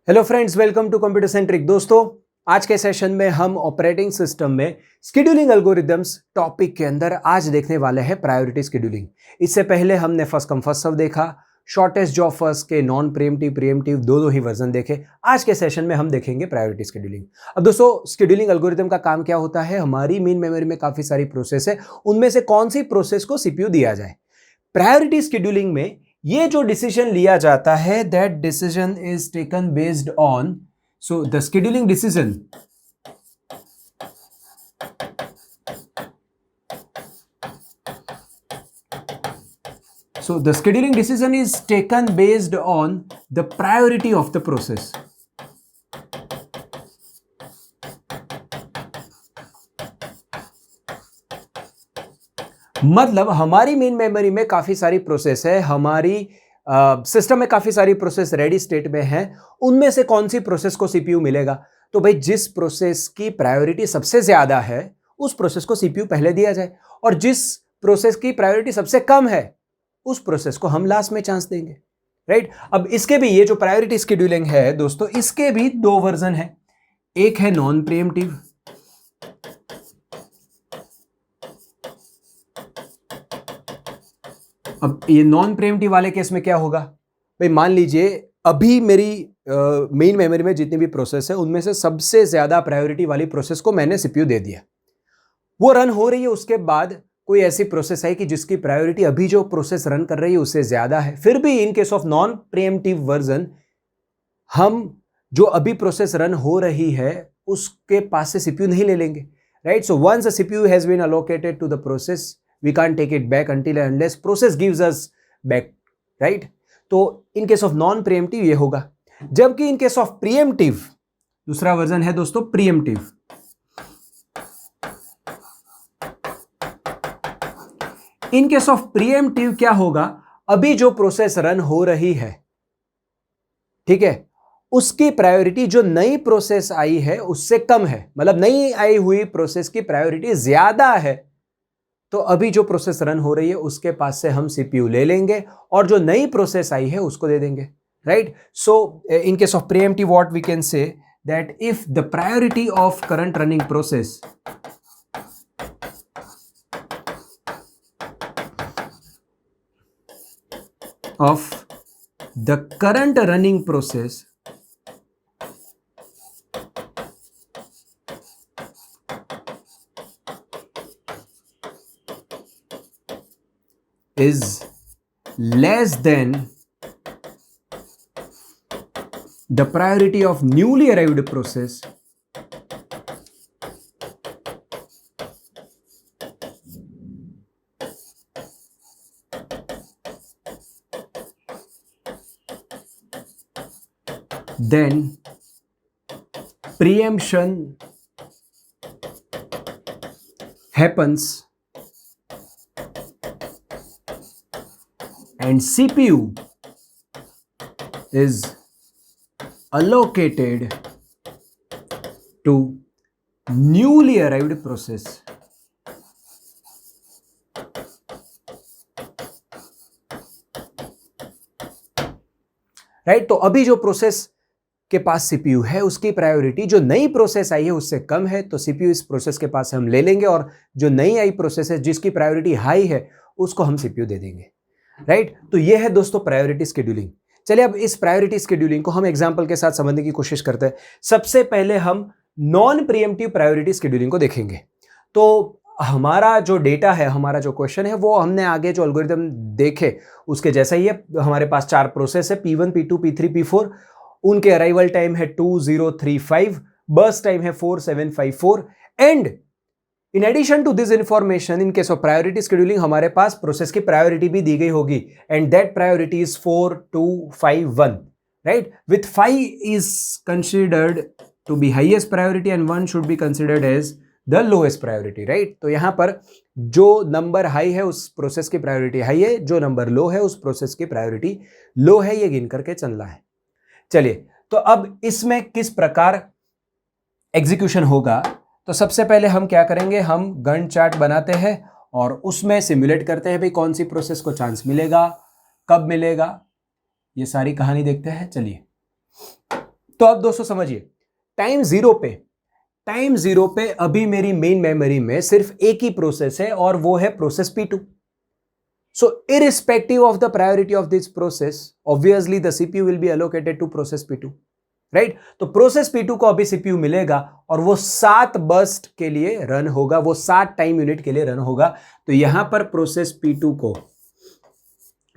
Hello friends, welcome to computer centric. दोस्तों, आज के सेशन में हम ऑपरेटिंग सिस्टम में शेड्यूलिंग एल्गोरिदम्स टॉपिक के अंदर आज देखने वाले हैं प्रायोरिटी शेड्यूलिंग। इससे पहले हमने फर्स्ट कम फर्स्ट सर्व देखा, शॉर्टेस्ट जॉब फर्स्ट के नॉन प्रीएम्प्टिव प्रीएम्प्टिव दोनों ही वर्जन देखे। आज के सेशन में हम देखेंगे प्रायोरिटी शेड्यूलिंग। अब दोस्तों, शेड्यूलिंग एल्गोरिदम का काम क्या होता है? हमारी मेन मेमोरी में काफी सारी प्रोसेस है, उनमें से कौन सी प्रोसेस को सीपीयू दिया जाए। प्रायोरिटी शेड्यूलिंग में ये जो डिसीजन लिया जाता है, that decision is taken based on, so the scheduling decision so the scheduling decision is taken based on the priority of the process. मतलब हमारी मेन मेमोरी में काफी सारी प्रोसेस है, हमारी सिस्टम में काफी सारी प्रोसेस रेडी स्टेट में है, उनमें से कौन सी प्रोसेस को सीपीयू मिलेगा? तो भाई, जिस प्रोसेस की प्रायोरिटी सबसे ज्यादा है उस प्रोसेस को सीपीयू पहले दिया जाए, और जिस प्रोसेस की प्रायोरिटी सबसे कम है उस प्रोसेस को हम लास्ट में चांस देंगे, राइट? अब इसके भी, ये जो प्रायोरिटी शेड्यूलिंग है दोस्तों, इसके भी दो वर्जन है। एक है नॉन प्रीएम्प्टिव, अब ये नॉन प्रीएम्प्टिव वाले केस में क्या होगा भाई? मान लीजिए अभी मेरी मेन मेमोरी में जितनी भी प्रोसेस है उनमें से सबसे ज्यादा प्रायोरिटी वाली प्रोसेस को मैंने सीपीयू दे दिया, वो रन हो रही है। उसके बाद कोई ऐसी प्रोसेस है कि जिसकी प्रायोरिटी अभी जो प्रोसेस रन कर रही है उससे ज्यादा है, फिर भी इन case of non pre-emptive version हम जो अभी प्रोसेस रन हो रही है उसके पास से सीपीयू नहीं ले लेंगे, right? So once a CPU has been allocated to the process, we can't take it back until and unless process gives us back, right? तो in case of non preemptive ये होगा, जबकि in case of preemptive दूसरा version है दोस्तों preemptive। in case of preemptive क्या होगा? अभी जो प्रोसेस रन हो रही है, ठीक है, उसकी प्रायोरिटी जो नई प्रोसेस आई है उससे कम है, मतलब नई आई हुई प्रोसेस की प्रायोरिटी ज्यादा है, तो अभी जो प्रोसेस रन हो रही है उसके पास से हम सीपीयू ले लेंगे और जो नई प्रोसेस आई है उसको दे देंगे, right? So in case of preemptive what we can say that if the priority of current running process of the current running process is less than the priority of newly arrived process, then preemption happens and CPU is allocated to newly arrived process. Right? तो अभी जो process के पास CPU है उसकी priority जो नई process I है उससे कम है, तो सीपीयू इस प्रोसेस के पास हम ले लेंगे, और जो नई आई प्रोसेस है जिसकी प्रायोरिटी हाई है उसको हम सीपीयू दे देंगे, राइट? तो ये है दोस्तों प्रायोरिटी शेड्यूलिंग। चलिए अब इस प्रायोरिटी शेड्यूलिंग को हम एग्जांपल के साथ समझने की कोशिश करते हैं। सबसे पहले हम नॉन प्रीएम्प्टिव प्रायोरिटी शेड्यूलिंग को देखेंगे। तो हमारा जो डेटा है, हमारा जो क्वेश्चन है, वो हमने आगे जो एल्गोरिथम देखे उसके जैसा ही है। हमारे पास 4 प्रोसेस है, P1 P2 P3 P4। उनके अराइवल टाइम है 2035, बर्स्ट टाइम है 4754, and in addition to this information, in case of priority scheduling हमारे पास प्रोसेस की प्रायोरिटी भी दी गई होगी, and that priority is 4251, right? With 5 is considered to be highest priority and 1 should be considered as the lowest priority, right? तो यहां पर जो नंबर हाई है उस प्रोसेस की प्रायोरिटी हाई है, जो नंबर लो है उस प्रोसेस की प्रायोरिटी लो है, ये गिन करके चलना है। चलिए, तो अब इसमें किस प्रकार एग्जीक्यूशन होगा? तो सबसे पहले हम क्या करेंगे, हम गन चार्ट बनाते हैं और उसमें सिमुलेट करते हैं भाई कौन सी प्रोसेस को चांस मिलेगा, कब मिलेगा, ये सारी कहानी देखते हैं। चलिए, तो अब दोस्तों समझिए, टाइम जीरो पे अभी मेरी मेन मेमोरी में सिर्फ एक ही प्रोसेस है और वो है process P2. So irrespective of the priority of this process, obviously the CPU will be allocated to process P2, right? तो प्रोसेस P2 को अभी CPU मिलेगा और वो 7 बर्स्ट के लिए रन होगा, वो 7 टाइम यूनिट के लिए रन होगा. तो यहां पर प्रोसेस P2 को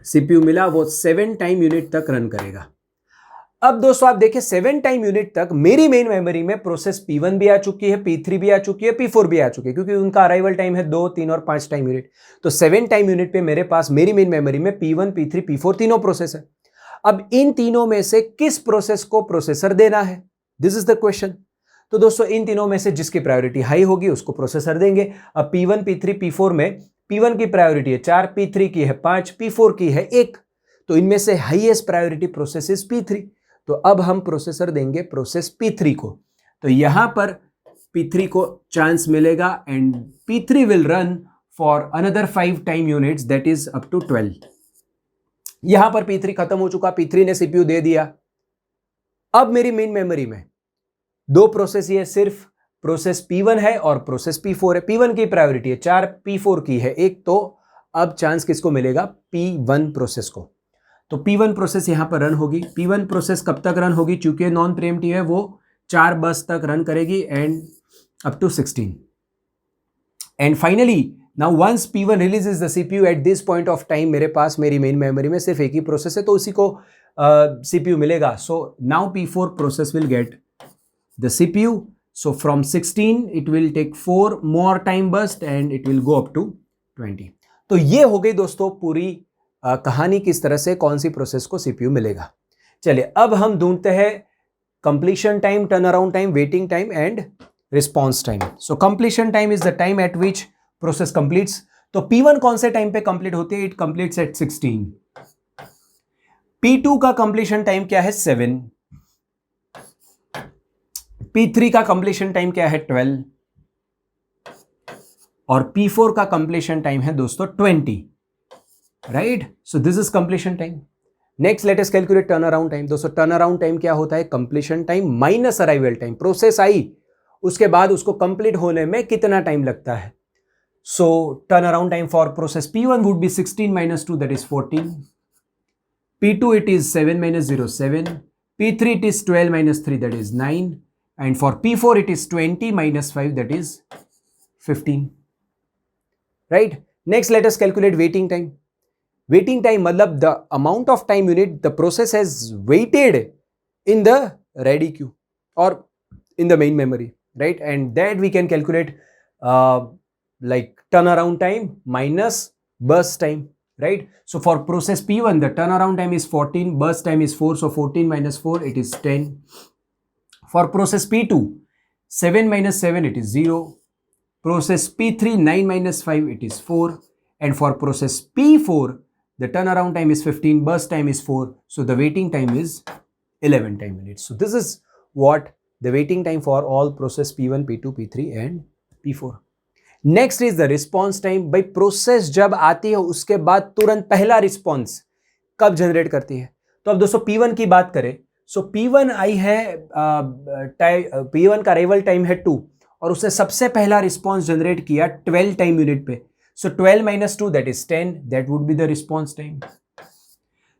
CPU मिला, वो 7 टाइम यूनिट तक रन करेगा. अब दोस्तों आप देखिए 7 टाइम यूनिट तक मेरी मेन मेमोरी में प्रोसेस P1 भी आ चुकी है, P3 भी आ चुकी है, P4 भी आ चुकी है, क्योंकि उनका अराइवल टाइम है 2, 3 और 5 टाइम यूनिट. तो 7 टाइम यूनिट पे मेरे पास मेरी मेन मेमोरी में P1, P3, P4 तीनों प्रोसेस है. अब इन तीनों में से किस प्रोसेस को प्रोसेसर देना है, दिस इज द क्वेश्चन. तो दोस्तों इन तीनों में से जिसकी प्रायोरिटी हाई होगी उसको प्रोसेसर देंगे. अब P1, P3, P4 में P1 की प्रायोरिटी है 4, P3 की है 5, P4 की है 1. तो इनमें से highest priority process is P3. तो अब हम प्रोसेसर देंगे प्रोसेस P3 को. तो यहां पर P3 को चांस मिलेगा and P3 will run for another 5 time units, that is up to 12. यहां पर P3 खत्म हो चुका, P3 ने CPU दे दिया. अब मेरी मेन मेमोरी में दो प्रोसेस ये सिर्फ प्रोसेस P1 है और प्रोसेस P4 है. P1 की प्रायोरिटी है 4, P4 की है 1. तो अब चांस किसको मिलेगा, P1 प्रोसेस को. तो P1 प्रोसेस यहां पर रन होगी. P1 प्रोसेस कब तक रन होगी, चूंकि नॉन प्रीएम्प्टिव है, वो 4 बस तक रन करेगी and up to 16. And finally now once P1 releases the CPU at this point of time, मेरे पास मेरी मेन मेमोरी में सिर्फ एक ही प्रोसेस है, तो उसी को CPU मिलेगा. So now P4 process will get the CPU. So from 16 it will take 4 more time burst and it will go up to 20. तो ये हो गई दोस्तों पूरी कहानी, किस तरह से कौन सी प्रोसेस को CPU मिलेगा. चलिए अब हम ढूंढते हैं completion time, turn around time, waiting time and response time. So completion time is the time eight which process completes. तो P1 कौन से टाइम पे कंप्लीट होती है, इट कंप्लीट्स एट 16. P2 का कंप्लीशन टाइम क्या है, 7. P3 का कंप्लीशन टाइम क्या है, 12. और P4 का कंप्लीशन टाइम है दोस्तों 20. Right, so this is completion time. Next let us calculate turn around time. दोस्तों टर्न अराउंड टाइम क्या होता है, completion time minus arrival time. Process I, उसके बाद उसको कंप्लीट होने में कितना टाइम लगता है. सो turn around time for process P1 would be 16 minus 2, that is 14. P2 it is 7 minus 0, 7. P3 it is 12 minus 3, that is 9. And for P4 it is 20 minus 5, that is 15. Right, next let us calculate waiting time. Waiting time मतलब the amount of time unit the process has waited in the ready queue और in the main memory, right, and that we can calculate like turnaround time minus burst time, right? So for process P1 the turnaround time is 14, burst time is 4, so 14 minus 4 it is 10. For process P2 7 minus 7 it is 0. Process P3 9 minus 5 it is 4. And for process P4 the turnaround time is 15, burst time is 4, so the waiting time is 11 time minutes. So this is what the waiting time for all process P1, P2, P3 and P4. Next is the response time. भाई process जब आती है उसके बाद तुरंत पहला response कब generate करती है. तो अब दोस्तों P1 की बात करें, सो P1 आई है, P1 का अराइवल टाइम है 2 और उसने सबसे पहला रिस्पॉन्स जनरेट किया 12 टाइम यूनिट पे. So 12 minus 2 that is 10, that would be the response time.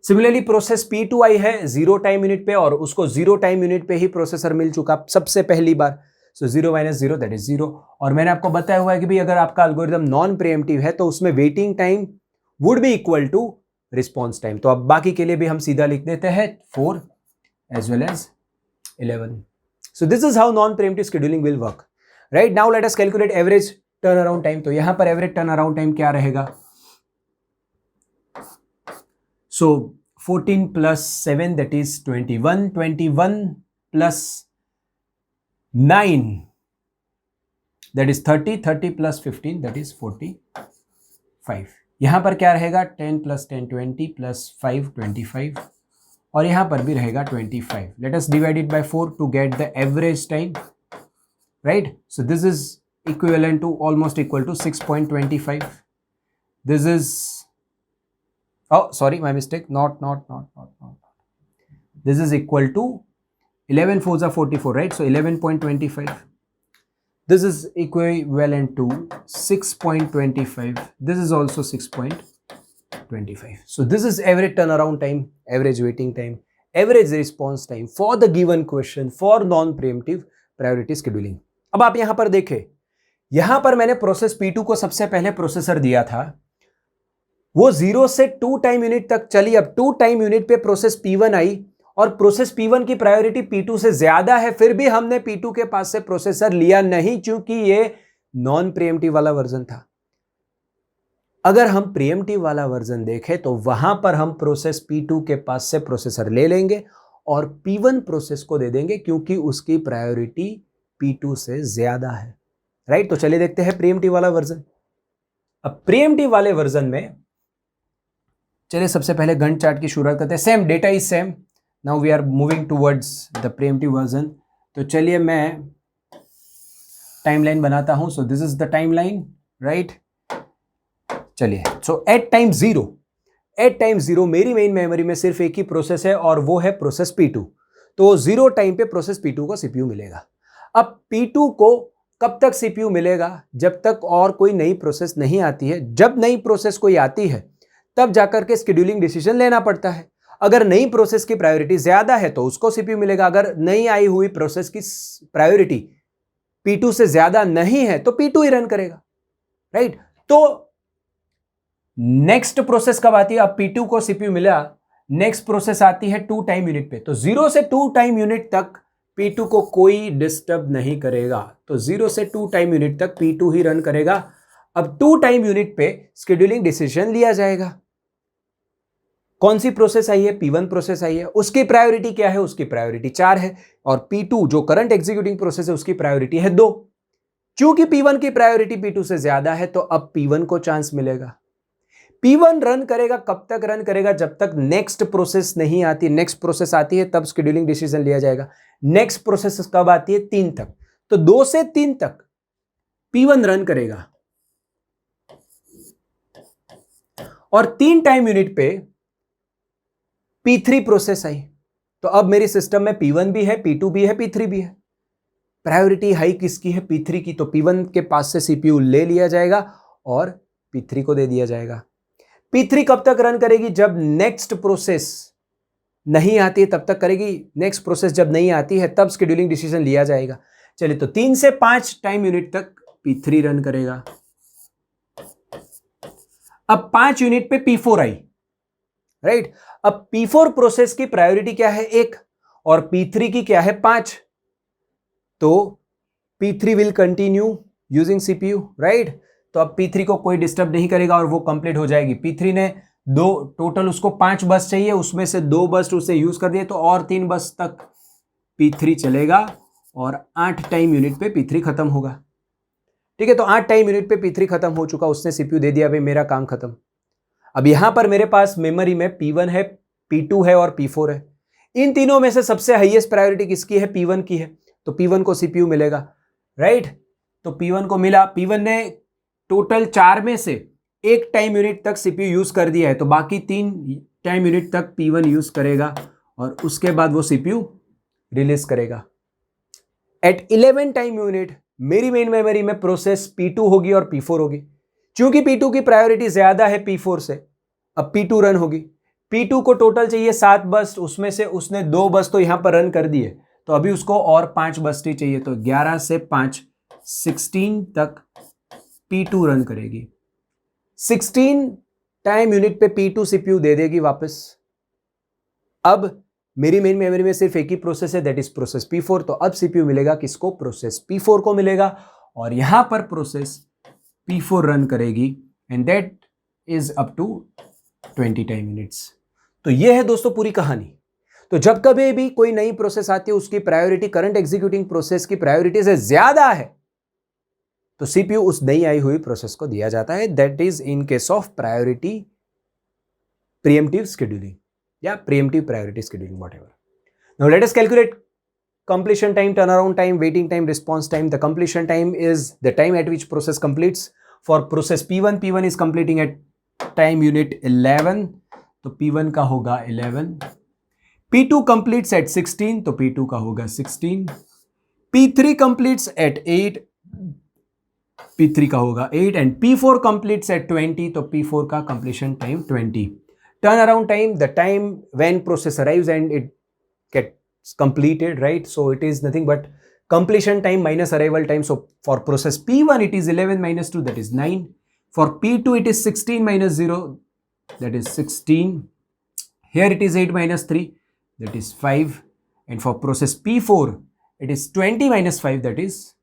Similarly process P2 आई है 0 टाइम यूनिट पे और उसको 0 टाइम यूनिट पे ही प्रोसेसर मिल चुका सबसे पहली बार. So 0 minus 0 that is 0. और मैंने आपको बताया हुआ है कि भाई अगर आपका एल्गोरिथम नॉन प्रीएम्प्टिव है तो उसमें waiting time would be equal to response time. तो अब बाकी के लिए भी हम सीधा लिख देते हैं 4 as well as 11. So this is how non preemptive scheduling will work. Right, now let us calculate average turn around time. तो यहां पर एवरेज टर्न अराउंड टाइम क्या रहेगा, सो 14 plus 7 that is 21, 21 plus 9 that is 30, 30 plus 15 that is 45. यहां पर क्या रहेगा, 10 plus 10 20 plus 5 25 और यहां पर भी रहेगा 25. Let us divide it by 4 to get the average time, right. So this is equivalent to almost equal to 6.25. This is, oh sorry my mistake, not this is equal to 11 4s are 44, right? So 11.25. This is equivalent to 6.25. This is also 6.25. So this is average turnaround time, average waiting time, average response time for the given question for non-preemptive priority scheduling. अब आप यहां पर देखें, यहां पर मैंने process P2 को सबसे पहले प्रोसेसर दिया था, वो 0 से 2 टाइम यूनिट तक चली। अब 2 टाइम यूनिट पे प्रोसेस P1 आई और प्रोसेस P1 की प्रायोरिटी P2 से ज्यादा है, फिर भी हमने P2 के पास से प्रोसेसर लिया नहीं, क्योंकि ये नॉन प्रीएम्प्टिव वाला वर्जन था। अगर हम प्रीएम्प्टिव वाला वर्जन देखें तो वहां पर हम प्रोसेस P2 के पास से प्रोसेसर ले लेंगे और P1 प्रोसेस को दे देंगे, क्योंकि उसकी प्रायोरिटी P2 से ज्यादा है, राइट? तो चलिए देखते हैं प्रीएम्प्टिव वाला वर्जन। अब प्रीएम्प्टिव वाले वर्जन में चलिए सबसे पहले गंट चार्ट की शुरुआत करते हैं। Same data is same, now we are moving towards the preemptive version. तो चलिए मैं टाइमलाइन बनाता हूं। So this is the timeline, right? चलिए, सो एट टाइम जीरो मेरी मेन मेमोरी में सिर्फ एक ही प्रोसेस है और वो है प्रोसेस P2। तो 0 टाइम पे प्रोसेस P2 को CPU मिलेगा। अब P2 को कब तक CPU मिलेगा? जब तक और कोई नई प्रोसेस नहीं आती है। जब नई प्रोसेस कोई आती है तब जाकर के शेड्यूलिंग डिसीजन लेना पड़ता है। अगर नई प्रोसेस की प्रायोरिटी ज्यादा है तो उसको CPU मिलेगा। अगर नई आई हुई प्रोसेस की प्रायोरिटी P2 से ज्यादा नहीं है तो P2 ही रन करेगा, राइट? तो नेक्स्ट प्रोसेस कब आती है? अब P2 को CPU मिला, नेक्स्ट प्रोसेस आती है 2 टाइम यूनिट पे। तो 0 से 2 टाइम यूनिट तक P2 को कोई डिस्टर्ब नहीं करेगा। तो 0 से 2 टाइम यूनिट तक P2 ही रन करेगा। अब 2 टाइम यूनिट पे शेड्यूलिंग डिसीजन लिया जाएगा। कौन सी प्रोसेस आई है? P1 प्रोसेस आई है। उसकी प्रायोरिटी क्या है? उसकी प्रायोरिटी 4 है और P2 जो करंट एग्जीक्यूटिंग प्रोसेस है उसकी प्रायोरिटी है 2। क्योंकि P1 की प्रायोरिटी P2 से ज्यादा है तो अब P1 को चांस मिलेगा। P1 रन करेगा, कब तक रन करेगा? जब तक नेक्स्ट प्रोसेस नहीं आती। नेक्स्ट प्रोसेस आती है तब शेड्यूलिंग डिसीजन लिया जाएगा। नेक्स्ट प्रोसेस कब आती है? 3 तक। तो 2 से 3 तक P1 रन करेगा और 3 टाइम यूनिट पे P3 प्रोसेस आई। तो अब मेरी सिस्टम में P1 भी है, P2 भी है, P3 भी है। प्रायोरिटी हाई किसकी है? P3 की। तो P1 के पास से CPU ले लिया जाएगा और P3 को दे दिया जाएगा। P3 कब तक रन करेगी? जब नेक्स्ट प्रोसेस नहीं आती है तब तक करेगी। नेक्स्ट प्रोसेस जब नहीं आती है तब शेड्यूलिंग डिसीजन लिया जाएगा। चलिए, तो 3 से 5 टाइम यूनिट तक P3 रन करेगा। अब 5 यूनिट पे P4 आई, राइट? अब P4 प्रोसेस की प्रायोरिटी क्या है? 1 और P3 की क्या है? 5। तो P3 will continue using CPU, right? तो अब P3 को कोई डिस्टर्ब नहीं करेगा और वो कंप्लीट हो जाएगी। P3 ने टोटल उसको 5 बस चाहिए, उसमें से 2 बस उसे यूज कर दिए, तो और 3 बस तक P3 चलेगा और 8 टाइम यूनिट पे P3 खत्म होगा। ठीक है, तो 8 टाइम यूनिट पे P3 खत्म हो चुका, उसने CPU दे दिया, भाई मेरा काम खत्म। अब यहां पर मेरे पास मेमोरी में P1 है, P2 है और P4 है। इन तीनों में से सबसे हाईएस्ट प्रायोरिटी किसकी है? P1 की है। तो P1 को CPU मिलेगा, राइट? तो P1 को मिला। P1 ने टोटल 4 में से 1 टाइम यूनिट तक CPU यूज कर दिया है, तो बाकी 3 टाइम यूनिट तक P1 यूज करेगा और उसके बाद वो CPU रिलीज करेगा। एट 11 टाइम यूनिट मेरी मेन मेमोरी में प्रोसेस P2 होगी और P4 होगी। क्योंकि P2 की प्रायोरिटी ज्यादा है P4 से, अब P2 रन होगी। P2 को टोटल चाहिए 7 बस, उसमें से उसने 2 बस तो यहां पर रन कर दिए, तो अभी उसको और 5 बस ही चाहिए। तो 11 से 5 16 तक P2 रन करेगी। 16 टाइम यूनिट पे P2 CPU दे देगी वापस। अब मेरी मेन मेमोरी में सिर्फ एक ही प्रोसेस है, दैट इज प्रोसेस P4। तो अब CPU मिलेगा किसको? प्रोसेस P4 को मिलेगा और यहां पर प्रोसेस P4 रन करेगी and that is up to 20 time units. तो यह है दोस्तों पूरी कहानी। तो जब कभी भी कोई नई प्रोसेस आती है, उसकी प्रायोरिटी करंट एग्जीक्यूटिंग प्रोसेस की प्रायोरिटी से ज्यादा है, तो CPU उस नई आई हुई प्रोसेस को दिया जाता है। That is in case of priority preemptive scheduling या preemptive priority scheduling, whatever. Now let us calculate completion time, turnaround time, waiting time, response time. The completion time is the time at which process completes. For process P1, P1 is completing at time unit 11, तो P1 का होगा 11। P2 completes at 16, तो P2 का होगा 16. P3 completes at 8, P3 का होगा 8, and P4 completes at 20, तो P4 का completion time 20. Turnaround time, the time when process arrives and it gets completed, right? So it is nothing but completion time minus arrival time. So for process P1 it is 11 minus 2, that is 9. For P2 it is 16 minus 0, that is 16. Here it is 8 minus 3, that is 5. And for process P4 it is 20 minus 5, that is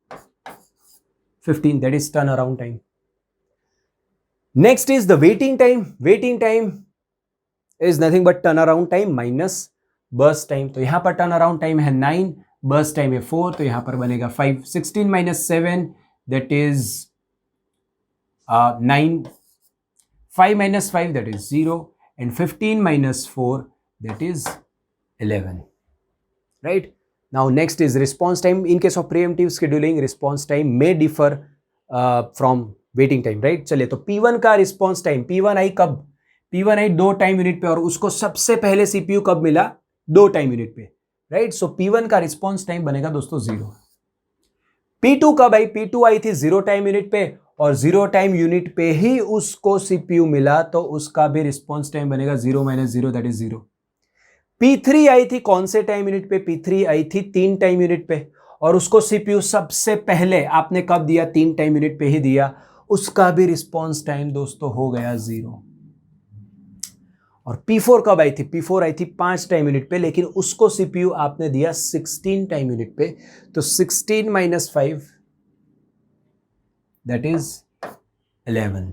15, that is turnaround time. Next is the waiting time. Waiting time is nothing but turnaround time minus burst time. तो यहाँ पर turnaround time है 9, burst time है 4, तो यहाँ पर बनेगा 5. 16 minus 7, that is 9. 5 minus 5, that is 0. And 15 minus 4, that is 11. Right? Now next is response time. In case of preemptive scheduling, response time may differ from waiting time, right? चलिए, तो P1 का response time, P1 आई कब? P1 आई 2 time unit पे और उसको सबसे पहले CPU कब मिला? 2 टाइम यूनिट पे, राइट? सो P1 का रिस्पॉन्स टाइम बनेगा दोस्तों 0. P2 कब आई? P2 आई थी 0 टाइम यूनिट पे और 0 टाइम यूनिट पे ही उसको CPU मिला, तो उसका भी रिस्पॉन्स टाइम बनेगा 0 माइनस 0, दैट इज 0. P3 आई थी कौन से टाइम यूनिट पे? P3 आई थी 3 टाइम यूनिट पे और उसको CPU सबसे पहले आपने कब दिया? 3 टाइम यूनिट पे ही दिया, उसका भी रिस्पॉन्स टाइम दोस्तों हो गया 0. और P4 कब आई थी? P4 आई थी 5 टाइम यूनिट पे, लेकिन उसको CPU आपने दिया 16 टाइम यूनिट पे, तो 16 minus 5, that is 11,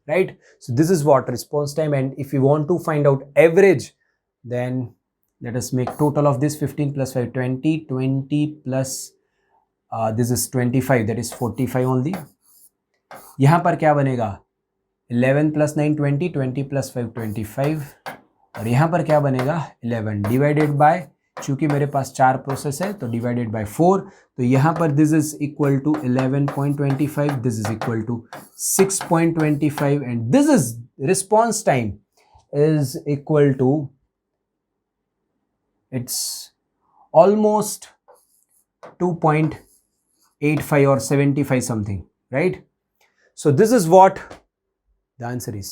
right? So this is what response time. And if you want to find out average, then let us make total of this. 15 plus 5, 20, 20 plus this is 25, that is 45 only. यहाँ पर क्या बनेगा? 11 plus 9, 20, 20 plus 5, 25. और यहाँ पर क्या बनेगा? 11 divided by, चूंकि मेरे पास 4 प्रोसेस है तो डिवाइडेड बाय 4, तो यहाँ पर this is equal to 11.25, this is equal to 6.25, and this is response time is equal to, it's almost 2.85 or 75 something, right? So this is what the answer is.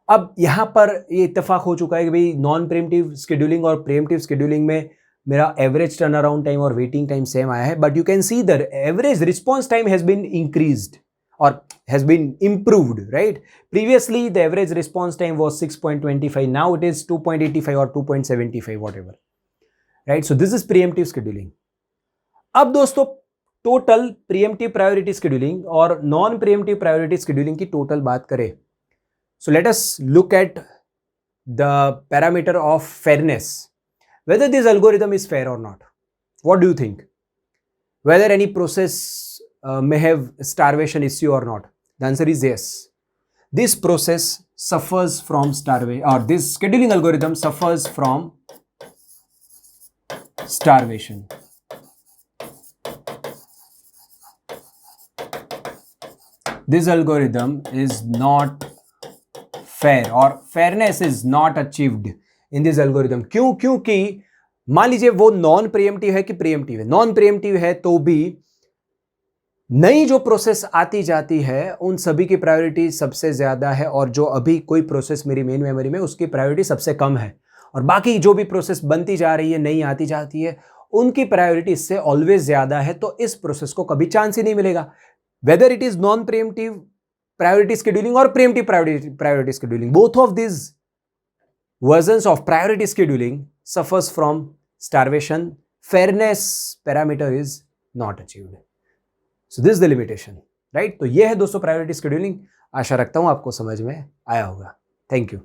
अब यहां पर ये इत्तेफाक हो चुका है कि भाई नॉन प्रीएम्प्टिव शेड्यूलिंग और प्रीएम्प्टिव शेड्यूलिंग में मेरा एवरेज टर्न अराउंड टाइम और वेटिंग टाइम सेम आया है, but you can see the average response time has been increased or has been improved, right? Previously the average response time was 6.25, now it is 2.85 or 2.75, whatever, right? So this is preemptive scheduling. अब दोस्तों total preemptive priority scheduling और non preemptive priority scheduling की total बात करें, so let us look at the parameter of fairness, whether this algorithm is fair or not. What do you think? Whether any process may have starvation issue or not? The answer is yes. This process suffers from starvation, or this scheduling algorithm suffers from starvation. This algorithm is not fair or fairness is not achieved in this algorithm. क्यों? क्योंकि मान लीजिए वो non pre-emptive है कि pre-emptive है. Non pre-emptive है तो भी नई जो प्रोसेस आती जाती है उन सभी की प्रायोरिटी सबसे ज्यादा है, और जो अभी कोई प्रोसेस मेरी मेन मेमोरी में उसकी प्रायोरिटी सबसे कम है, और बाकी जो भी प्रोसेस बनती जा रही है, नई आती जाती है, उनकी प्रायोरिटी इससे ऑलवेज ज्यादा है, तो इस प्रोसेस को कभी चांस ही नहीं मिलेगा. Whether it is non preemptive priority scheduling और preemptive priority scheduling, both of this versions of priority scheduling suffers from starvation. Fairness parameter is not achieved. So this is the limitation, right? तो ये है दोस्तों priority scheduling. आशा रखता हूं आपको समझ में आया होगा. Thank you.